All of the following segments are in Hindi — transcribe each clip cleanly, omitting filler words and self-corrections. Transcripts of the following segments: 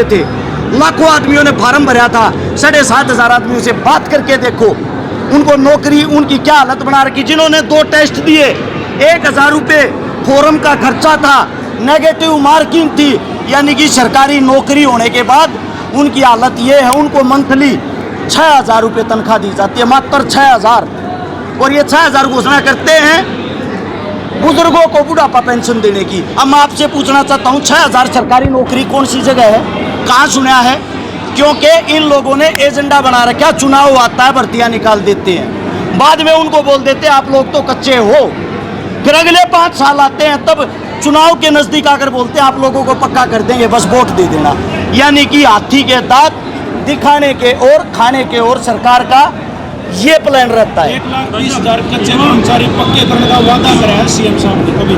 हुए थे, लाखों आदमियों ने फार्म भरा था, 7,500 आदमियों से बात करके देखो उनको नौकरी, उनकी क्या हालत बना रखी। जिन्होंने 2 टेस्ट दिए, 1,000 रुपये फॉर्म का खर्चा था, नेगेटिव मार्किंग थी, यानी कि सरकारी नौकरी होने के बाद उनकी हालत ये है, उनको मंथली 6,000 रुपये तनख्वाह दी जाती है, मात्र 6,000। और ये 6,000 घोषणा करते हैं बुजुर्गों को बुढ़ापा पेंशन देने की। अब मैं आपसे पूछना चाहता हूँ 6,000 सरकारी नौकरी कौन सी जगह है, कहाँ सुना है? क्योंकि इन लोगों ने एजेंडा बना रखा, चुनाव आता है भर्तियां निकाल देते हैं, बाद में उनको बोल देते हैं आप लोग तो कच्चे हो, फिर अगले 5 साल आते हैं, तब चुनाव के नजदीक आकर बोलते हैं आप लोगों को पक्का कर देंगे, बस वोट दे देना। यानी कि हाथी के दांत दिखाने के और खाने के और सरकार का ये प्लान रहता है। 1,20,000 कच्चे कर्मचारी पक्के करने का वादा करा है सीएम साहब ने, कभी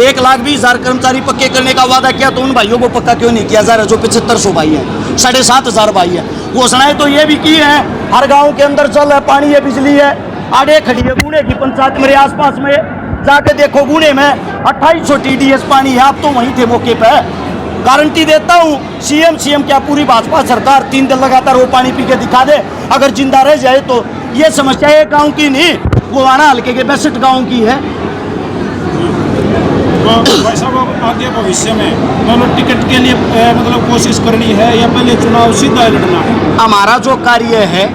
1,20,000 कर्मचारी पक्के करने का वादा किया, तो उन भाइयों को पक्का क्यों नहीं किया जा रहा जो 7,500 भाई हैं, 7,500 भाई हैं? घोषणाएं तो ये भी की हैं, हर गांव के अंदर जल है, पानी है, बिजली है। आड़े खड़ी है गुणे की पंचायत मेरे आसपास में जाके देखो, गुणे में 2800 TDS पानी है। आप तो वहीं थे मौके पे, गारंटी देता हूँ सीएम क्या पूरी भाजपा सरकार 3 दिन लगातार वो पानी पी के दिखा दे, अगर जिंदा रह जाए तो। ये समस्या एक गाँव की नहीं, वो आना हल्के के 62 गाँव की है। भाई साहब आगे भविष्य में मतलब टिकट के लिए मतलब कोशिश करनी है या पहले चुनाव सीधा लड़ना है? हमारा जो कार्य है,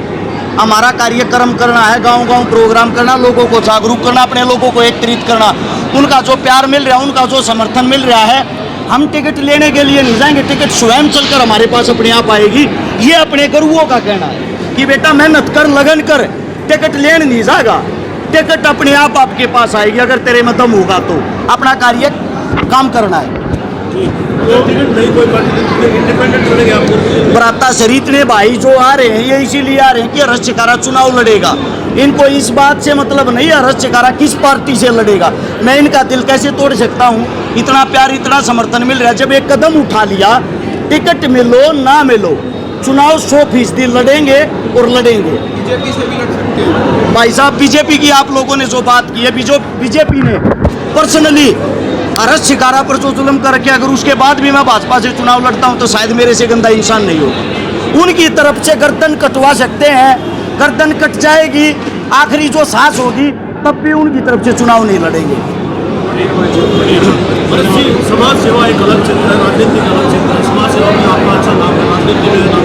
हमारा कार्यक्रम करना है, गांव-गांव प्रोग्राम करना, लोगों को जागरूक करना, अपने लोगों को एकत्रित करना, उनका जो प्यार मिल रहा है, उनका जो समर्थन मिल रहा है। हम टिकट लेने के लिए नहीं जाएंगे, टिकट स्वयं चलकर हमारे पास अपने आप आएगी। ये अपने गुरुओं का कहना है कि बेटा मेहनत कर, लगन कर, टिकट लेने नहीं जाएगा, टिकट अपने आप आपके पास आएगी अगर तेरे में दम होगा तो। अपना कार्य काम करना है। बराता शरीफ ने भाई जो आ रहे हैं ये इसीलिए आ रहे हैं कि हरस चिकारा चुनाव लड़ेगा। इनको इस बात से मतलब नहीं है हरस चिकारा किस पार्टी से लड़ेगा, मैं इनका दिल कैसे तोड़ सकता हूँ। इतना प्यार, इतना समर्थन मिल रहा है, जब एक कदम उठा लिया, टिकट मिलो ना मिलो, चुनाव 100% लड़ेंगे और लड़ेंगे। बीजेपी से भी लड़ सकते हैं भाई साहब, बीजेपी की आप लोगों ने जो बात की है, बीजेपी ने पर्सनली हरस शिकारा पर जो जुल्म कर रखे, अगर उसके बाद भी मैं भाजपा से चुनाव लड़ता हूं तो शायद मेरे से गंदा इंसान नहीं होगा। उनकी तरफ से गर्दन कटवा सकते हैं, गर्दन कट जाएगी, आखिरी जो सांस होगी तब भी उनकी तरफ से चुनाव नहीं लड़ेंगे। समाज सेवा एक अलग क्षेत्र है, राजनीति एक अलग क्षेत्र है। समाज सेवा में आपका अच्छा नाम है, राजनीति में नाम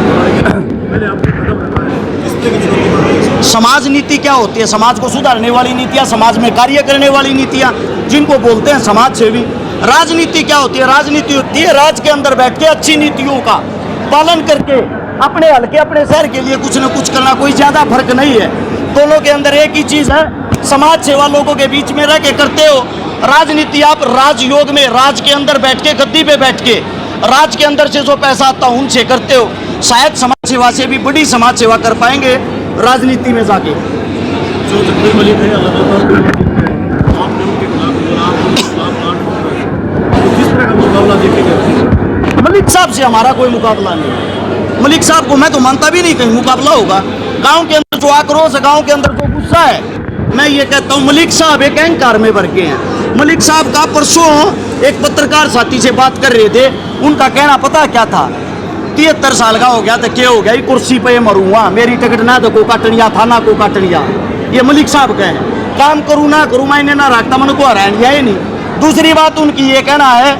पहले आपको कदम रखा है, किस तरह की जरूरत है? समाज नीति क्या होती है? समाज को सुधारने वाली नीतियाँ, समाज में कार्य करने वाली नीतियाँ, जिनको बोलते हैं समाज सेवी। राजनीति क्या होती है? राजनीति होती है राज के अंदर बैठ के अच्छी नीतियों का पालन करके अपने हल्के, अपने शहर के लिए कुछ न कुछ करना। कोई ज़्यादा फर्क नहीं है, दोनों के अंदर एक ही चीज़ है। समाज सेवा लोगों के बीच में रह के करते हो, राजनीति आप राजयोग में, राज के अंदर बैठ के, गद्दी पे बैठ के, राज के अंदर से जो पैसा आता है उनसे करते हो। शायद समाज सेवा से भी बड़ी समाज सेवा कर पाएंगे राजनीति में जाके। जो जब्बार मलिक है लगातार आपने उनके किस तरह का मुकाबला देखेगा? मलिक साहब से हमारा कोई मुकाबला नहीं। मलिक साहब को मैं तो मानता भी नहीं कहीं मुकाबला होगा। गांव के अंदर जो आक्रोश है, गांव के अंदर जो गुस्सा है, मैं ये कहता हूँ मलिक साहब एक अहंकार में भर के हैं। मलिक साहब का परसों एक पत्रकार साथी से बात कर रहे थे, उनका कहना पता क्या था? 73 साल का हो गया तो क्या हो गया, कुर्सी पे मरूंगा, मेरी टिकट ना तो को काटनिया था ना को काटनिया। ये मलिक साहब का है। काम करूँ ना करूँ मैंने ना रखता, मन को हराया ही नहीं। दूसरी बात उनकी ये कहना है,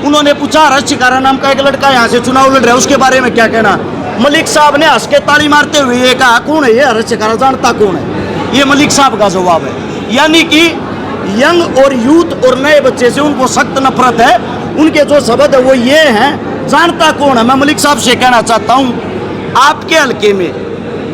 उन्होंने पूछा हरस चिकारा नाम का एक लड़का यहाँ से चुनाव लड़ रहा है, उसके बारे में क्या कहना? मलिक साहब ने हंस के ताली मारते हुए ये कहा, कौन है ये हरस चिकारा, जानता कौन है? ये मलिक साहब का जवाब है। यानी कि यंग और यूथ और नए बच्चे से उनको सख्त नफरत है। उनके जो शब्द है वो ये हैं, जानता कौन है। मैं मलिक साहब से कहना चाहता हूँ, आपके हल्के में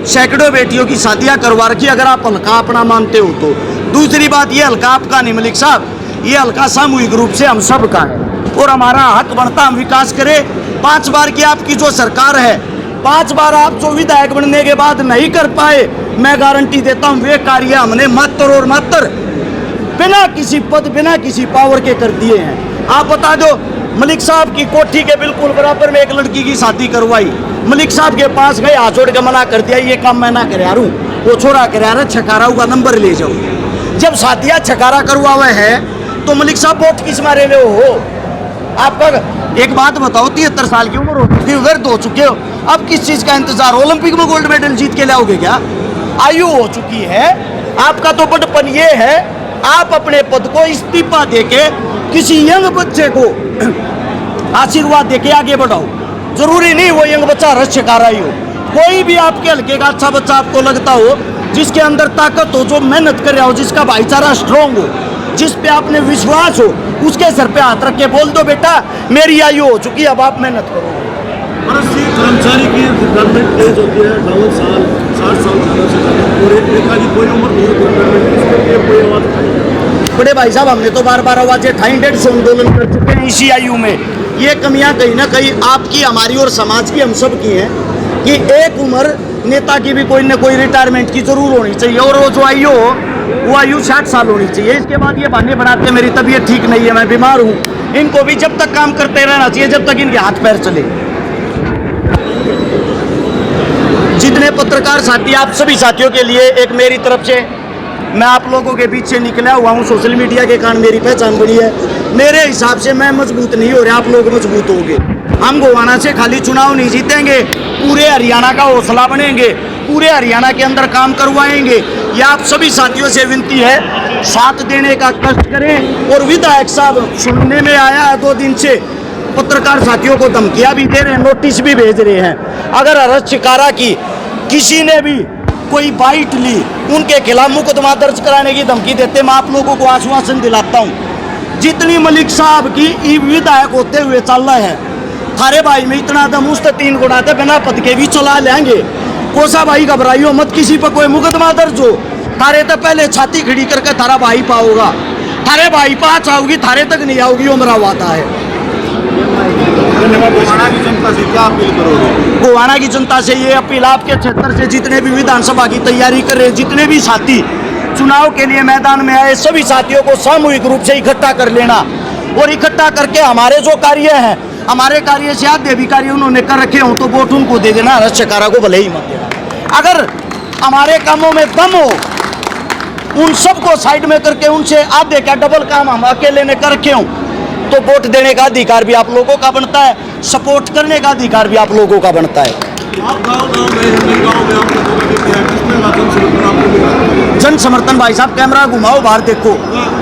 सैकड़ों बेटियों की शादियाँ करवा रखी, अगर आप हल्का अपना मानते हो तो। दूसरी बात, ये हल्का आपका नहीं मलिक साहब, ये हल्का सामूहिक रूप से हम सब का है और हमारा हक बनता हम विकास करें। 5 बार की आपकी जो सरकार है, 5 बार आप जो विधायक बनने के बाद नहीं कर पाए, मैं गारंटी देता हूँ वे कार्य हमने मात्र और मात्र बिना किसी पद, बिना किसी पावर के कर दिए हैं। आप बता दो, मलिक साहब की कोठी के बिल्कुल बराबर में एक लड़की की शादी करवाई, मलिक साहब के पास गए, हाथ जोड़ के मना कर दिया, ये काम मैं ना कर यारू, वो छोड़ा कर यार, छकारा का नंबर ले जाओ। जब शादियाँ छकारा करवा हुए हैं तो मलिक साहब वोट किस मारे में हो? आपका एक बात बताओ, 73 साल की उम्र होती थी, व्यर्थ हो चुके हो, अब किस चीज का इंतजार? ओलंपिक में गोल्ड मेडल जीत के लाओगे क्या? आयु हो चुकी है, आपका तो बड़पन ये है, आप अपने पद को इस्तीफा देके किसी यंग बच्चे को आशीर्वाद देके आगे बढ़ाओ। जरूरी नहीं वो यंग बच्चा रक्षकारा ही हो, कोई भी आपके हल्के का अच्छा बच्चा आपको लगता हो, जिसके अंदर ताकत हो, जो मेहनत कर रहा हो, जिसका भाईचारा स्ट्रांग हो, जिस पे आपने विश्वास हो, उसके सर पे हाथ रख के बोल दो बेटा मेरी आयु हो चुकी है, अब आप मेहनत करो। कर्मचारी की रिटायरमेंट एज होती है 58 साल 60 साल से ज़्यादा, और एक का कोई उम्र नहीं है रिटायरमेंट, इसके कोई आवाज़ नहीं। बड़े भाई साहब, हमने तो बार बार आवाजें उठाई, 150 आंदोलन कर चुके हैं इसी आयु में। ये कमियां कहीं ना कहीं आपकी, हमारी और समाज की, हम सब की हैं कि एक उम्र नेता की भी कोई ना कोई रिटायरमेंट की जरूर होनी चाहिए, और वो जो आयु हो वो आयु 60 साल होनी चाहिए। इसके बाद ये बहाने बनाते मेरी तबीयत ठीक नहीं है, मैं बीमार हूँ, इनको भी जब तक काम करते रहना चाहिए जब तक इनके हाथ पैर चले। जितने पत्रकार साथी, आप सभी साथियों के लिए एक मेरी तरफ से, मैं आप लोगों के बीच से निकला हुआ हूँ, सोशल मीडिया के कारण मेरी पहचान बनी है। मेरे हिसाब से मैं मजबूत नहीं हो रहा, आप लोग मजबूत होंगे। हम गोवाना से खाली चुनाव नहीं जीतेंगे, पूरे हरियाणा का हौसला बनेंगे, पूरे हरियाणा के अंदर काम करवाएंगे। यह आप सभी साथियों से विनती है, साथ देने का कष्ट करें। और विधायक साहब सुनने में आया है 2 दिन से, पत्रकार साथियों को धमकियां भी दे रहे हैं, नोटिस भी भेज रहे हैं। अगर अरज शिकारा की किसी ने भी कोई बाइट ली, उनके खिलाफ मुकदमा दर्ज कराने की धमकी देते, मैं आप लोगों को आश्वासन दिलाता हूँ, जितनी मलिक साहब की विधायक होते हुए चल रहा है, थारे भाई में इतना दम, उस 3 गुना थे, बिना पद के भी चला लेंगे। कोसा भाई घबराइयो मत, किसी पर कोई मुकदमा दर्ज हो, थारे तो पहले छाती खड़ी करके थारा भाई पाओगा, थारे भाई पास आओगी, थारे तक नहीं आओगी, वो मेरा वादा है। गोवाना की जनता से क्या अपील करोगे? गोवाना की जनता से ये अपील, आपके क्षेत्र से जितने भी विधानसभा की तैयारी कर रहे, जितने भी साथी चुनाव के लिए मैदान में आए, सभी साथियों को सामूहिक रूप से इकट्ठा कर लेना, और इकट्ठा करके हमारे जो कार्य हैं, हमारे कार्य से आधे भी कार्य उन्होंने कर रखे हों तो वोट उनको दे देना, रक्षकारा को भले ही मत देना। अगर हमारे कामों में दम हो, उन सबको साइड में करके उनसे आधे का डबल काम हम अकेले ने कर रखे हों, तो वोट देने का अधिकार भी आप लोगों का बनता है, सपोर्ट करने का अधिकार भी आप लोगों का बनता है। आप गाँव में आपने किसने जन समर्थन आपको मिला? जन समर्थन भाई साहब, कैमरा घुमाओ बाहर देखो,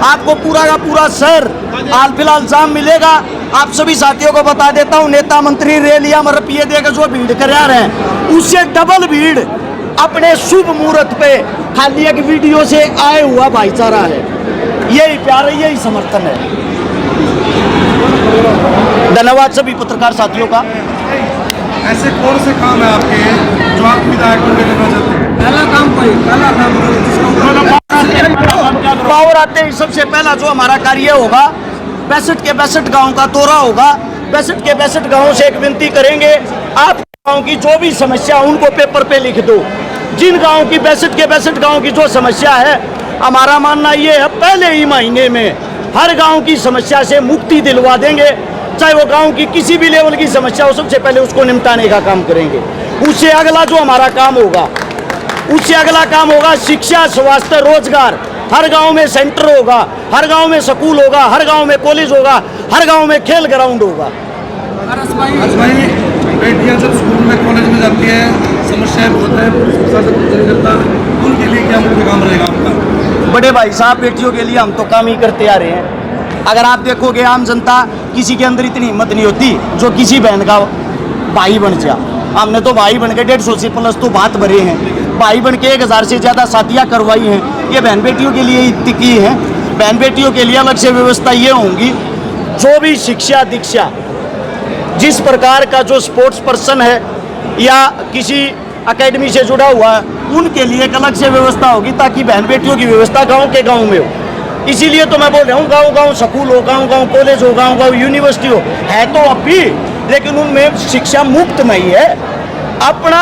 आपको पूरा का पूरा शहर हाल फिलहाल जाम मिलेगा। आप सभी साथियों को बता देता हूँ, नेता मंत्री रैलियां में रुपये देकर जो भीड़ कर रहे हैं, उससे डबल भीड़ अपने शुभ मुहूर्त पे खाली एक वीडियो से आए हुआ भाईचारा है। यही प्यार है, यही समर्थन है। धन्यवाद सभी पत्रकार साथियों का। ऐसे कौन से काम है आपके जो आप विधायक को करना चाहते हैं? पहला काम पावर आते ही सबसे पहला जो हमारा कार्य होगा, 62 के 62 गांव का दौरा होगा। 62 के 62 गांवों से एक विनती करेंगे, आप गांव की जो भी समस्या उनको पेपर पे लिख दो। जिन गांव की 62 के 62 गांव की जो समस्या है, हमारा मानना ये है पहले ही महीने में हर गांव की समस्या से मुक्ति दिलवा देंगे। चाहे वो गांव की किसी भी लेवल की समस्या हो, सबसे पहले उसको निपटाने का काम करेंगे। उससे अगला जो हमारा काम होगा, उससे अगला काम होगा शिक्षा, स्वास्थ्य, रोजगार। हर गांव में सेंटर होगा, हर गांव में स्कूल होगा, हर गांव में कॉलेज होगा, हर गांव में खेल ग्राउंड होगा। बेटियां जब स्कूल में कॉलेज में जाती है, समस्याएं बहुत है, पुलिस प्रशासन कुछ नहीं करता, उनके लिए क्या मुख्य काम रहेगा आपका? बड़े भाई साहब, बेटियों के लिए हम तो काम ही करते आ रहे हैं। अगर आप देखोगे आम जनता किसी के अंदर इतनी हिम्मत नहीं होती जो किसी बहन का भाई बन जा। हमने तो भाई बन के 150 से प्लस तो बात भरे हैं, भाई बन के 1000 से ज़्यादा शादियाँ करवाई हैं। ये बहन बेटियों के लिए इतनी की है। बहन बेटियों के लिए अलग से व्यवस्था ये होंगी, जो भी शिक्षा दीक्षा, जिस प्रकार का जो स्पोर्ट्स पर्सन है या किसी एकेडमी से जुड़ा हुआ है, उनके लिए एक अलग से व्यवस्था होगी, ताकि बहन बेटियों की व्यवस्था गांव के गांव में हो। इसीलिए तो मैं बोल रहा हूँ, गांव गांव स्कूल हो, गांव गांव कॉलेज हो, गांव गांव यूनिवर्सिटी हो, है तो अब भी, लेकिन उनमें शिक्षा मुफ्त नहीं है। अपना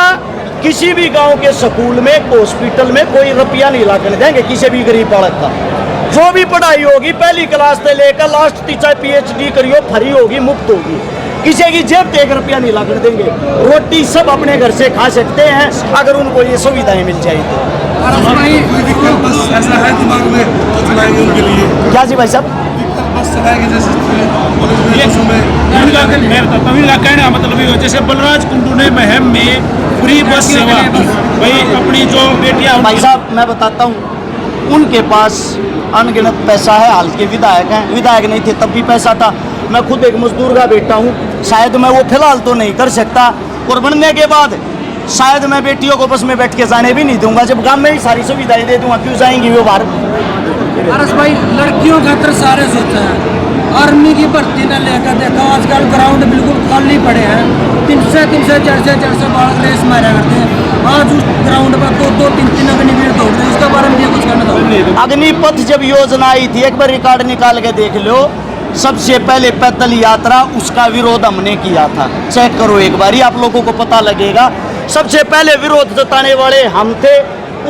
किसी भी गांव के स्कूल में, हॉस्पिटल में कोई रुपया नहीं लागने देंगे किसी भी गरीब बालक का। जो भी पढ़ाई होगी पहली क्लास से लेकर लास्ट तक, चाहे PhD करियो, फ्री होगी, मुफ्त होगी। किसी की जेब पे 1 रुपया नहीं लागने देंगे। रोटी सब अपने घर से खा सकते हैं अगर उनको ये सुविधाएं मिल जाए तो। ऐसा है दिमाग में तो चलाएंगे उनके लिए? क्या जी भाई साहब? बस समस्या है कि जैसे कॉलेज में ये बसों में मैं बताता हूँ, इनका कहना मतलब ये जैसे बलराज कुंडू ने महम में फ्री बस सेवा भाई अपनी जो बेटियां भाई साहब मैं बताता हूँ, उनके पास अनगिनत पैसा है, हाल के विधायक हैं, विधायक नहीं थे तब भी पैसा था। मैं खुद एक मजदूर का बेटा हूँ, शायद मैं वो फिलहाल तो नहीं कर सकता, और बनने के बाद शायद मैं बेटियों को बस में बैठ के जाने भी नहीं दूंगा, जब गांव में ही सारी सुविधाएं दे दूंगा, क्यों जाएंगी वो बाहर। अरस भाई लड़कियों खातर सारे सोचा है, आर्मी की भर्ती ने लेकर देखा आजकल ग्राउंड बिल्कुल खाली पड़े हैं, 300 400 बालक रेस मारा करते हैं। आज उस ग्राउंड पर 2 3 अग्निवीर दौड़ रहे हैं, उसके बारे में कुछ कहना चाहूँगा। अग्निपथ जब योजना आई थी, एक बार रिकॉर्ड निकाल के देख लो, सबसे पहले पैदल यात्रा उसका विरोध हमने किया था। चेक करो एक बारी, आप लोगों को पता लगेगा। सबसे पहले विरोध जताने वाले हम थे।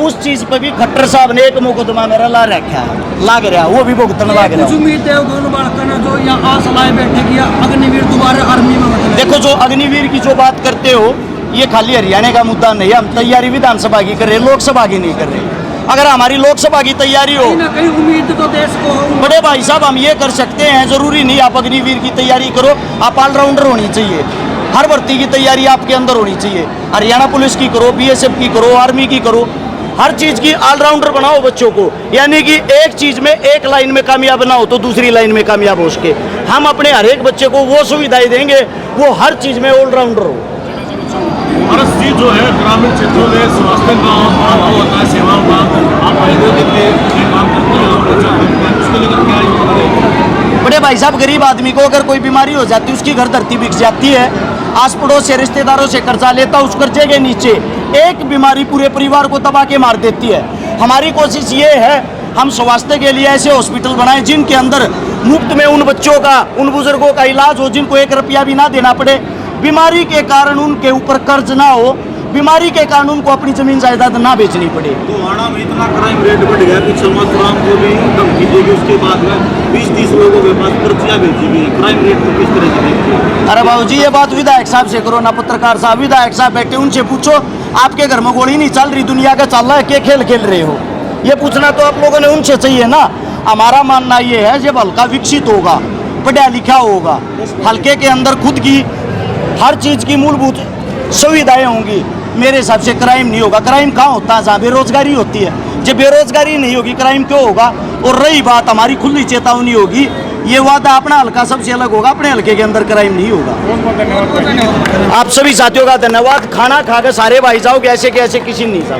उस चीज पे भी खट्टर साहब ने एक मुकदमा मेरा ला रखा है, लाग रहा, वो भी भुगतन लाग कुछ रहा। उम्मीद है दोनों बालकों ने जो यहाँ आसलाएं बैठे किया अग्निवीर दोबारा आर्मी में बदले। देखो, जो अग्निवीर की जो बात करते हो, ये खाली हरियाणा का मुद्दा नहीं है। हम तैयारी विधानसभा की कर रहे, लोकसभा की नहीं कर रहे। अगर हमारी लोकसभा की तैयारी हो, कहीं ना कहीं उम्मीद तो देश को हो। बड़े भाई साहब हम ये कर सकते हैं, जरूरी नहीं आप अग्निवीर की तैयारी करो, आप ऑलराउंडर होनी चाहिए। हर भर्ती की तैयारी आपके अंदर होनी चाहिए। हरियाणा पुलिस की करो, बीएसएफ की करो, आर्मी की करो, हर चीज की ऑलराउंडर बनाओ बच्चों को। यानी कि एक चीज में एक लाइन में कामयाब ना हो तो दूसरी लाइन में कामयाब हो सके। हम अपने हर एक बच्चे को वो सुविधाएं देंगे, वो हर चीज में ऑलराउंडर हो। भारत जी जो है ग्रामीण क्षेत्रों में स्वास्थ्य का वो होता है, सेवाओं का आप आयोजन देते हैं, काम करते हैं और अच्छा करते हैं, उसको लेकर क्या योजना है? बड़े भाई साहब, गरीब आदमी को अगर कोई बीमारी हो जाती है, उसकी घर धरती बिक जाती है, आस पड़ोस से रिश्तेदारों से कर्जा लेता, उस कर्जे के नीचे एक बीमारी पूरे परिवार को दबा के मार देती है। हमारी कोशिश ये है, हम स्वास्थ्य के लिए ऐसे हॉस्पिटल बनाएं जिनके अंदर मुफ्त में उन बच्चों का, उन बुजुर्गों का इलाज हो जिनको 1 रुपया भी ना देना पड़े, बीमारी के कारण उनके ऊपर कर्ज ना हो, बीमारी के कारण उनको अपनी जमीन जायदाद ना बेचनी पड़े। तो हरियाणा में इतना क्राइम रेट बढ़ गया कि शर्मा को भी धमकी देगी, उसके बाद में 20-30 लोगों के पास पर्चियाँ भेजी गई। क्राइम रेट को किस तरह से देखते हैं? अरे बाबू जी, ये बात विधायक साहब से करो ना, पत्रकार साहब, विधायक साहब बैठे, उनसे पूछो आपके घर में गोली नहीं चल रही, दुनिया का चल रहा है, क्या खेल खेल रहे हो? ये पूछना तो आप लोगों ने उनसे चाहिए ना। हमारा मानना ये है, जब हल्का विकसित होगा, पढ़ा लिखा होगा, हल्के के अंदर खुद की हर चीज़ की मूलभूत सुविधाएं होंगी, मेरे हिसाब से क्राइम नहीं होगा। क्राइम कहाँ होता है? जहाँ बेरोजगारी होती है। जब बेरोजगारी नहीं होगी, क्राइम क्यों होगा? और रही बात हमारी खुली चेतावनी होगी, ये वादा अपना हल्का सबसे अलग होगा, अपने हल्के के अंदर क्राइम नहीं होगा। आप सभी साथियों का धन्यवाद। खाना खा के सारे भाई जाओ, ऐसे के ऐसे किसी नहीं जाओ।